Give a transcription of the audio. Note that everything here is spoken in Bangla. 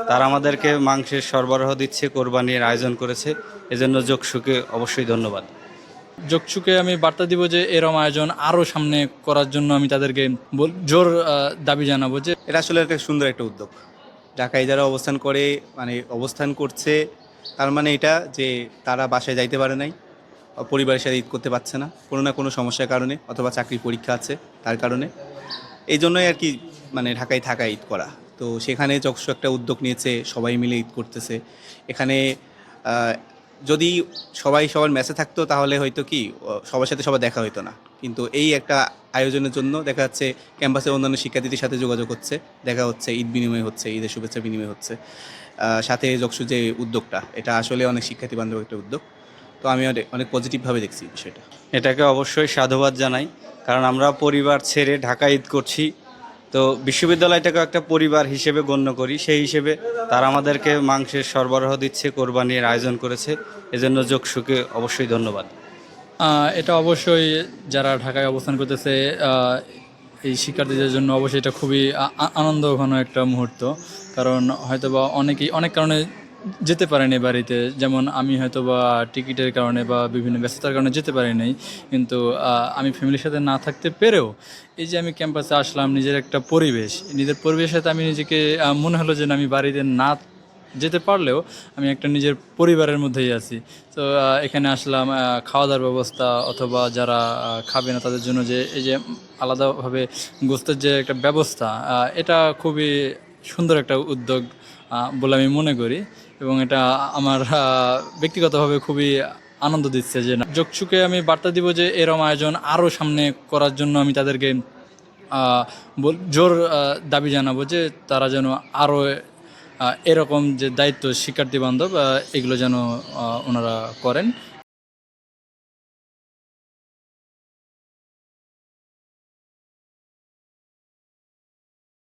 তারা আমাদেরকে মাংসের সরবরাহ দিচ্ছে, কোরবানির আয়োজন করেছে, এজন্য যোগসুকে অবশ্যই ধন্যবাদ। যোগসুকে আমি বার্তা দিব যে এরম আয়োজন আরও সামনে করার জন্য আমি তাদেরকে জোর দাবি জানাবো যে এটা আসলে একটা সুন্দর একটা উদ্যোগ। ঢাকায় যারা অবস্থান করছে, তার মানে এটা যে তারা বাসায় যাইতে পারে নাই, পরিবারের সাথে ঈদ করতে পারছে না কোনো না কোনো সমস্যার কারণে, অথবা চাকরির পরীক্ষা আছে তার কারণে। এই জন্যই আর কি ঢাকায় থাকা ঈদ করা। তো সেখানে যক্ষু একটা উদ্যোগ নিয়েছে, সবাই মিলে ঈদ করতেছে। এখানে যদি সবাই সবার মেসে থাকতো তাহলে হয়তো কি সবার সাথে সবার দেখা হতো না, কিন্তু এই একটা আয়োজনের জন্য দেখা যাচ্ছে ক্যাম্পাসের অন্যান্য শিক্ষার্থীদের সাথে যোগাযোগ হচ্ছে, দেখা হচ্ছে, ঈদ বিনিময় হচ্ছে, ঈদের শুভেচ্ছা বিনিময় হচ্ছে। সাথে যক্ষু যে উদ্যোগটা, এটা আসলে অনেক শিক্ষার্থী বান্ধব একটা উদ্যোগ। তো আমি অনেক পজিটিভভাবে দেখছি বিষয়টা। এটাকে অবশ্যই সাধুবাদ জানাই, কারণ আমরা পরিবার ছেড়ে ঢাকা ঈদ করছি, তো বিশ্ববিদ্যালয়টাকে একটা পরিবার হিসেবে গণ্য করি। সেই হিসেবে তারা আমাদেরকে মাংসের সরবরাহ দিচ্ছে, কোরবানির আয়োজন করেছে, এজন্য যোগসুকে অবশ্যই ধন্যবাদ। এটা অবশ্যই যারা ঢাকায় অবস্থান করতেছে এই শিক্ষার্থীদের জন্য অবশ্যই এটা খুবই আনন্দঘন একটা মুহূর্ত। কারণ হয়তোবা অনেক কারণে যেতে পারেনি বাড়িতে, যেমন আমি হয়তোবা টিকিটের কারণে বা বিভিন্ন ব্যস্ততার কারণে যেতে পারিনি, কিন্তু আমি ফ্যামিলির সাথে না থাকতে পেরেও এই যে আমি ক্যাম্পাসে আসলাম, নিজের পরিবেশের সাথে আমি নিজেকে মনে হলো যে আমি বাড়িতে না যেতে পারলেও আমি একটা নিজের পরিবারের মধ্যেই আছি। তো এখানে আসলাম, খাওয়া দাওয়ার ব্যবস্থা অথবা যারা খাবে না তাদের জন্য যে এই যে আলাদাভাবে গোস্তের যে একটা ব্যবস্থা, এটা খুবই সুন্দর একটা উদ্যোগ বলে আমি মনে করি, এবং এটা আমার ব্যক্তিগতভাবে খুবই আনন্দ দিচ্ছে। যে যোগসুকে আমি বার্তা দিব যে এরম আয়োজন আরও সামনে করার জন্য আমি তাদেরকে জোর দাবি জানাবো যে তারা যেন আরও এরকম যে দায়িত্ব শিক্ষার্থী বান্ধব এগুলো যেন ওনারা করেন।